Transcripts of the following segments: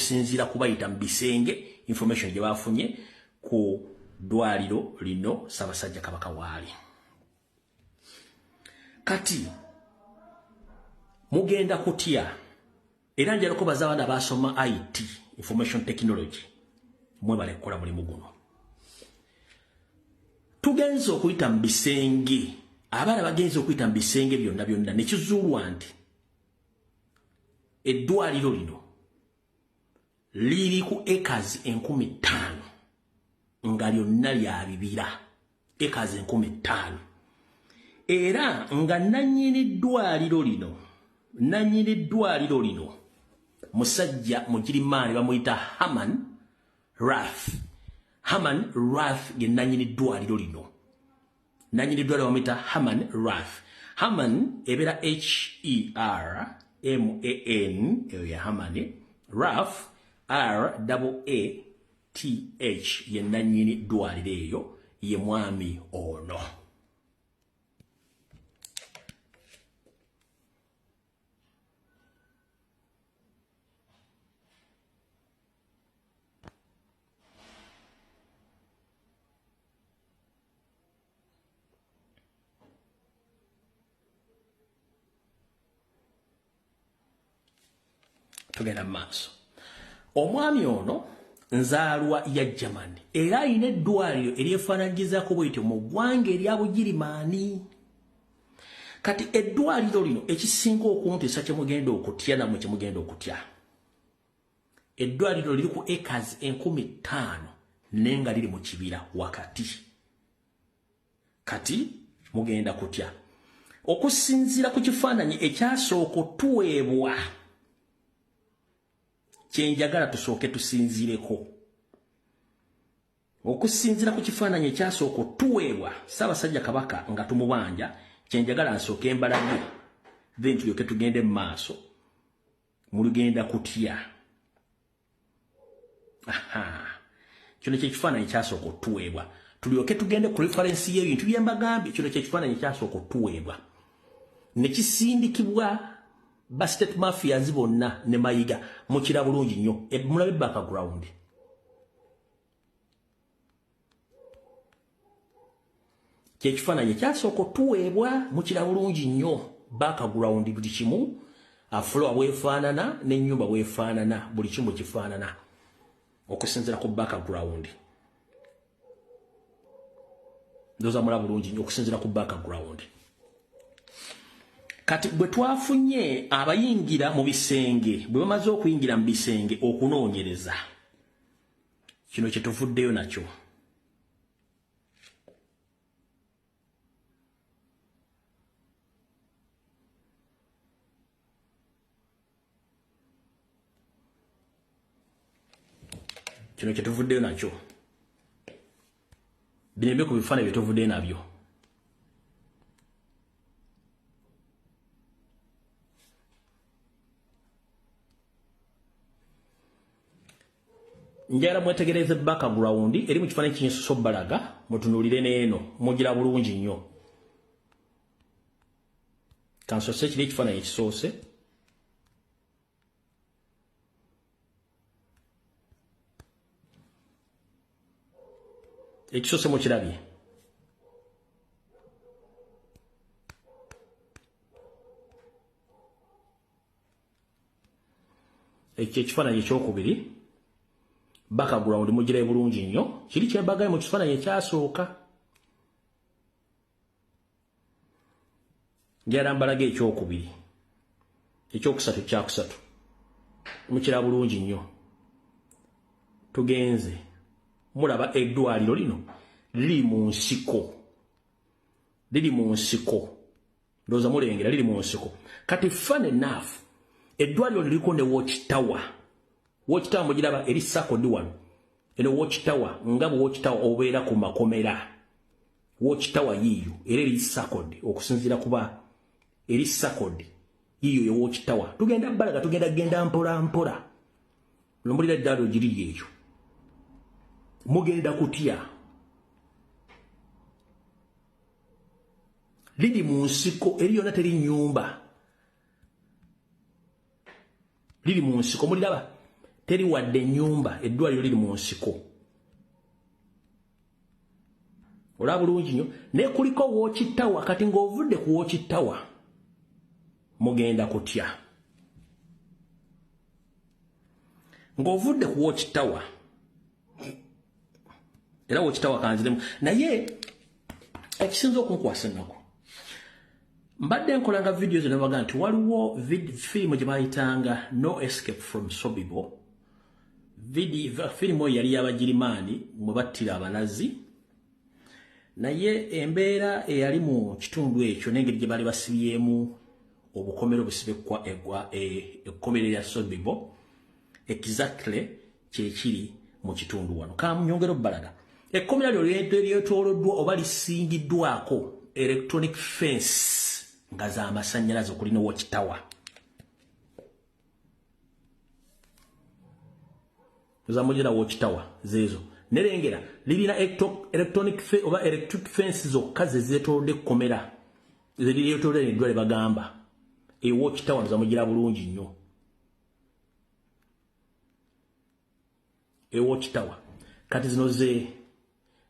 okusinziira kubayita mu bisenge information gye bafunye ku ddwaliro lino Ssaabasajja Kabaka waali. Kati mugenda kutya era njala kubaza abaana basoma IT information technology mwebale kukola mulimu guno. Tugenze okuyita mu bisenge, abaana bagenze okuyita mu bisenge byonna byonna ne kizuulwa nti eddwaliro lino liri ku acres 50,000 nga lyonna lya bibira, acres 50,000, era nga nannyini ddwaliro lino musajja mugirimaani bamuyita Herman Rath. Herman Rath ye nannyini ddwaliro lino. Nannyini ddwaliro bamuyita Herman Rath. Herman ebeera H-E-R-M-A-N, eyo ya Herman. Rath R-A-A-T-H ye nannyini ddwaliro eyo, ye mwami ono. Tugenda maaso. Omwami ono nzaalwa ya Germany era ayina eddwaliro eryefaanaanyirizaako bw'etyo mu ggwanga erya Bugirimaani. Kati eddwaliro lino ekisinga okuntisa kye mugenda okutya nammwe kye mugenda okutya, eddwaliro liri ku acres 50,000 naye nga liri mu kibira wakati. Kati mugenda kutya okusinziira ku kifaananyi ekyasooka tuweebwa. Kyenjagala tusooke tusinzireko okusinzira ku kifaananyi ekyasooka tuweebwa Ssaabasajja Kabaka nga tumubanja. Kyenjagala nsooke mbalage then tulyoke tugende mu maaso mulugenda kutya. Kino kye kifaananyi ekyasooka tuweebwa, tulyoke tugende ku referensi y'ebintu bye mbagambye. Kino kye kifaananyi ekyasooka tuweebwa ne kisindikibwa ba state mafias bonna ne Mayiga mukira bulungi nnyo. Mulabe background. Kye kifaananyi ekyasooka tuweebwa mukira bulungi nnyo. Background buli kimu, floor bwefaanana n'ennyumba bwefaanana, buli kimu kifaanana okusinziira ku background. Ndoza mulaba bulungi nnyo okusinziira ku background. Kati bwe twafunye abayingira mu bisenge, bwe bamaze okuyingira mu bisenge okunoonyereza, kino kye tuvuddeyo nakyo. Kino kye tuvuddeyo nakyo. Bino ebyo ku bifaananyi bye tuvuddeyo nabyo. Njagala mwetegereze background eri mu kifaananyi kinyisoso balaga, mutunuulire n'eno mugira bulungi nnyo. Kansose kiri ekifaananyi ekisoose. Ekisoose mukirabye. Ekyo ekifaananyi ekyokubiri. Background mugire bulungi nnyo. Kiri kyembagaye mu kifaananyi ekyasooka. Njagala mbalage ekyokubiri. Ekyokusatu kyakusatu. Mukira bulungi nnyo. Tugenze. Mulaba eddwaliro lino liri mu nsiko. Liri mu nsiko. Ndowooza mulengera liri mu nsiko. Kati fun enough eddwaliro liriko ne watch tower. Watch tower mugiraba eri sako di wano. Eno watch tower ngabo watch tower obeera ku makomera. Watch tower yiyo era eri sako okusinziira kuba eri sako yiyo ye watch tower. Tugenda balaga tugenda mpola mpola. Lombulira eddwaliro giri yeyo. Mugenda kutya. Liri mu nsiko eri yonna teri nnyumba. Liri mu nsiko muliraba. teri wadde nyumba eddwaliro liri mu nsiko. Olaba bulungi nnyo ne kuliko Watch Tower. Kati ng'ovudde ku Watch Tower mugenda kutya. Ng'ovudde ku Watch Tower era Watch Tower kanziremu naye ekisinza okunkwasa ennaku mbadde nkolanga videos nebaga nti waliwo firimu gye bayitanga No Escape from Sobibo. Firimu yali y'Abagirimaani mwe battira abalazi naye embeera eyali mu kitundu ekyo n'engeri gye bali basibyemu obukomero busibekwa ekkomero lya Sobibo exactly kyekiri mu kitundu wano. Kamunyongero balaga ekkomero lyo lyetooloddwa oba lisingiddwako electronic fence nga za amasannyalaze okulina Watch Tower. Zamujira Watch Tower zezo nerengera lirina electronic fence oba electric fence zokka zeetoolodde ekkomera zeetoolodde eddwale bagamba Watch Tower zamujira bulungi nnyo. Watch Tower kati zino ze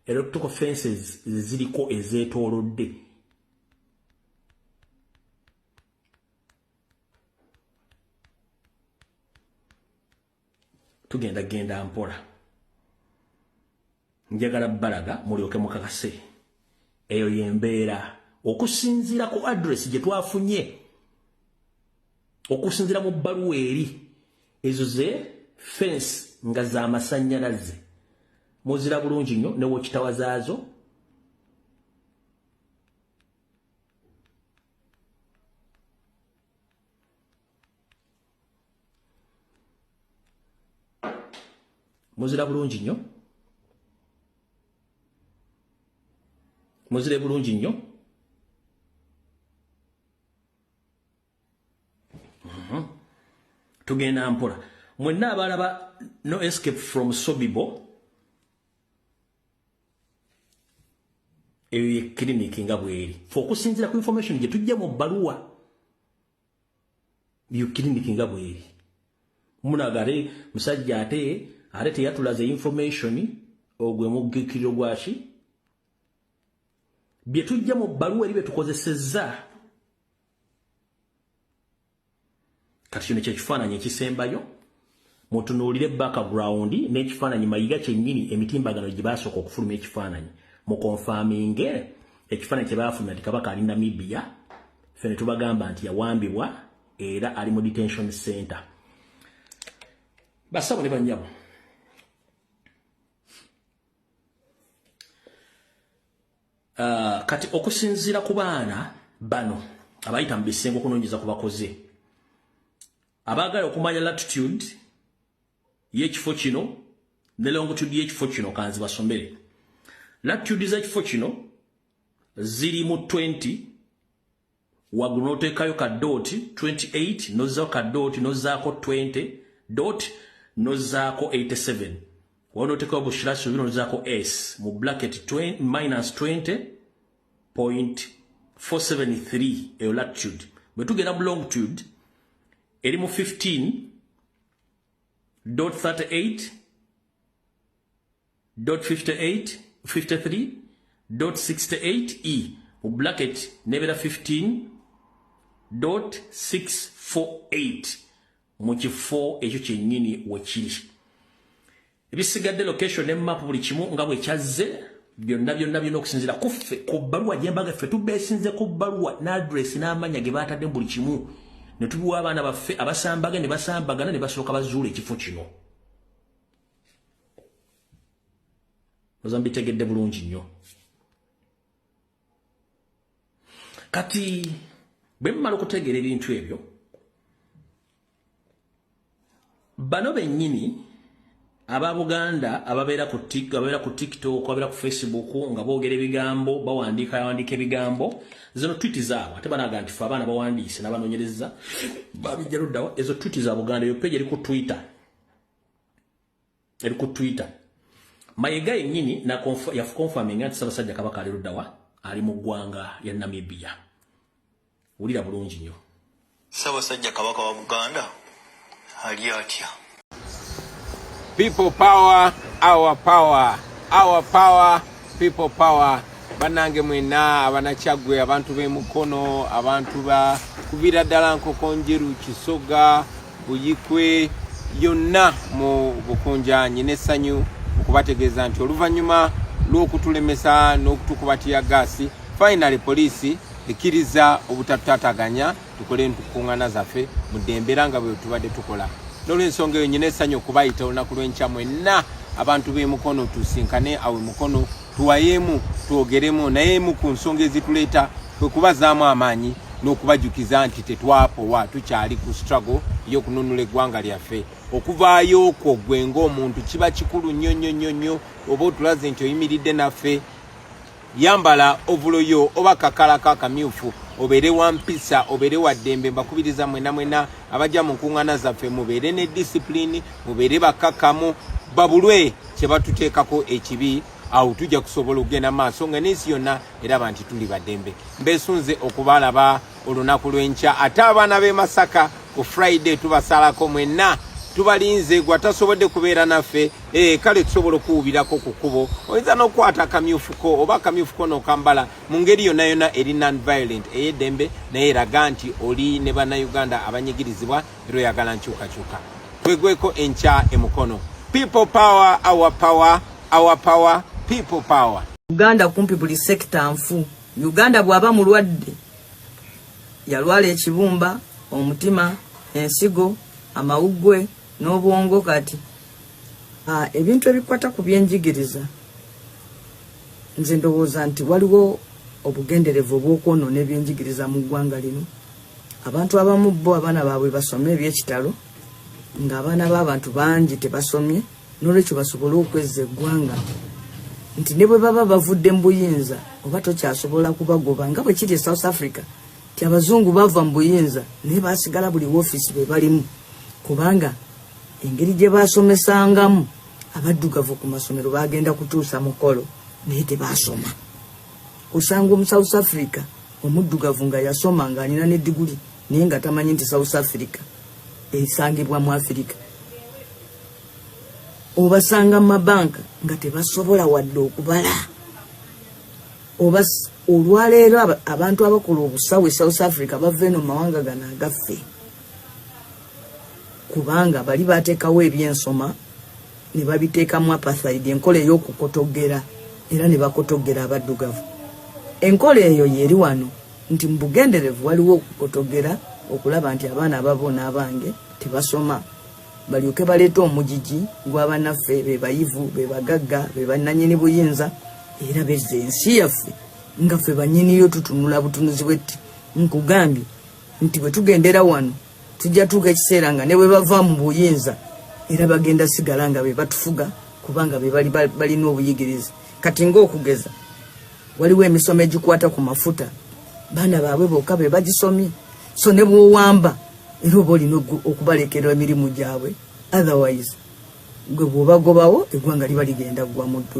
electrical fences ziriko ezeetoolodde. Tugenda mpola njagala balaga mulyoke mukakase eyo yembeera okusinziira ku address gye twafunye okusinziira mu bbaluwa eri ezo ze fence nga za amasannyalaze muzira bulungi nnyo ne Watch Tower zaazo. Muzira bulungi nnyo. Muzire bulungi nnyo. Tugenda mpola. Mwenna abalaba No Escape from Sobibo eyo ye clinic nga bweri okusinziira ku information gye tujja mu bbaluwa yo clinic nga bweri munagare musajja ate teyatulaze information ogwe mugikiro gwaki bye tujja mu bbaluwa eri bye tukozesezza. Kati kino kyekifaananyi ekisembayo mutunuulire background n'ekifaananyi mayiga kyennyini emitimbagano gye baasooka okufuluma ekifaananyi mu confirming ekifaananyi kye baafulumya nti Kabaka ali Namibia ffe ne tubagamba nti yawambibwa era ali mu detention center. Basabo ne bannyabo kati okusinziira ku baana bano abayita mu bisengo okunoonyeza ku bakoze abaagala okumanya latitude y'ekifo kino ne longitude y'ekifo kino kanzi basombere. Latitude z'ekifo kino ziri mu 20 waggulu n'oteekayo ka dot 28 nozzaako ka dot nozzaako 20 dot nozzaako 87 wano n'oteekayo bushiraso bino nozzaako s mu bracket minus 20.473 eyo latitude. Bwe tugenda mu longitude eri mu 15.38.53.68 mu bracket nebera 15.648 mu kifo ekyo kyennyini wekiri. Ebisigadde location ne map buli kimu nga bwe kyazze byonna okusinziira kuffe ku bbaluwa gye mbaga ffe tubeesinze ku bbaluwa n'address n'amanya ge baatadde buli kimu ne tubiwa abaana baffe abasambaga ne basambagana ne basooka bazuula ekifo kino. Ozambitegedde bulungi nnyo. Kati bwe mmala okutegeera ebintu ebyo bano bennyini aba Buganda ababeera ku TikTok ababeera ku Facebook nga boogera ebigambo bawandiika ebigambo zino tweet zaabwe ate banaga nti abaana bawandiise n'abanoonyereza babijja luddawa ezo tweet za Buganda. Eyo page eri ku Twitter Mayiga yennyini yakonfirming nti Ssaabasajja Kabaka ali luddawa ali mu ggwanga ya Namibia. Wulira bulungi nnyo. Ssaabasajja Kabaka wa Buganda ali atya? People power, our power. Our power, people power. Banange mwena abanachagwe abantu b'emukono abantu ba kubira ddala Nkokonjeru Kisoga Buyikwe yonna mu Bukunja Nyinesanyu okubategeeza nti oluvannyuma lw'okutulemesa n'okutukubatiya gaasi finally police ekkiriza obutataganya tukole entukuŋŋaana zaffe mu ddembera nga bwe tubadde tukola n'olw'ensonga eyo Nyinesanyu okubayita olunaku lw'enkya mwenna abantu b'emukono tusinkane awo emukono tuwayemu twogeremu naye mu ku nsonga ezituleeta kwe kubazaamu amaanyi n'okubajukiza nti tetwapowa tukyali ku struggle y'okununula eggwanga lyaffe okuvaayo okwo gwe ng'omuntu kiba kikulu nnyo oba otulaze nti oyimiridde naffe yambala ovuloyo oba kakalaka akamyufu obeere wa mpisa obeere wa ddembe mbakubiriza mwena abajja mu nkuŋŋaana zaffe mubeere ne discipline mubeere bakkakkamu babulwe kye batuteekako ekibi awo tujja kusobola okugenda maaso nga n'ensi yonna eraba nti tuli baddembe mbeesunze okubalaba olunaku lw'enkya ate abaana b'e Masaka ku Friday tubasalako mwenna tubalinze gwa tasobodde kubeera naffe kale tusobola okuwubirako ku kkubo oyinza n'okukwata akamyufuko oba akamyufuko n'okambala mu ngeri yonna eri non-violent ey'eddembe naye eraga nti oli ne bannayuganda abanyigirizibwa era oyagala nkyukakyuka twegweko enkya emukono. People power, our power, our power, people power. Uganda kumpi buli sekta nfu. Uganda bwaba mulwadde yalwala ekibumba, omutima, ensigo, amawugwe n'obwongo kati. Ebintu ebikwata ku byenjigiriza nze ndowooza nti waliwo obugenderevu obw'okwonoona ebyenjigiriza mu ggwanga lino. Abantu abamu bo abaana baabwe basome ebyekitalo ng'abaana b'abantu bangi tebasomye n'olwekyo basobole okwezza eggwanga nti ne bwe baba bavudde mu buyinza oba tokyasobola kubagoba nga bwe kiri e South Africa ti abazungu bava mu buyinza naye baasigala buli woofiisi bwe balimu kubanga engeri gye baasomesangamu abaddugavu ku masomero baagenda kutuusa mukolo naye tebaasoma. Osanga omu South Africa omuddugavu nga yasoma ng'alina ne diguli naye nga tamanyi nti South Africa esangibwa mu Africa. Obasanga mu mabanka nga tebasobola wadde okubala. Olwaleero abantu abakola obusawe South Africa bava eno mu mawanga gano agaffe kubanga bali bateekawo ebyensoma ne babiteekamu apartheid enkola ey'okukotogera era ne bakotogera abaddugavu. Enkola eyo yeri wano nti mu bugenderevu waliwo okukotogera okulaba nti abaana ababona abange tebasoma balyoke baleeta omugigi gw'abannaffe be bayivu be bagagga be bannannyini buyinza era bezza ensi yaffe nga ffe bannyiniyo tutunula butunuzi bwetti. Nkugambye nti bwe tugendera wano tujja tuuka ekiseera nga ne bwe bava mu buyinza era bagenda sigala nga be batufuga kubanga be balina obuyigirizi. Kati ng'okugeza waliwo emisomo egikwata ku mafuta baana baabwe bokka be bagisomye so ne bw'owamba era oba olina okubalekera emirimu gyabwe otherwise gwe bw'obagobawo eggwanga liba ligenda ggwa mu ddu.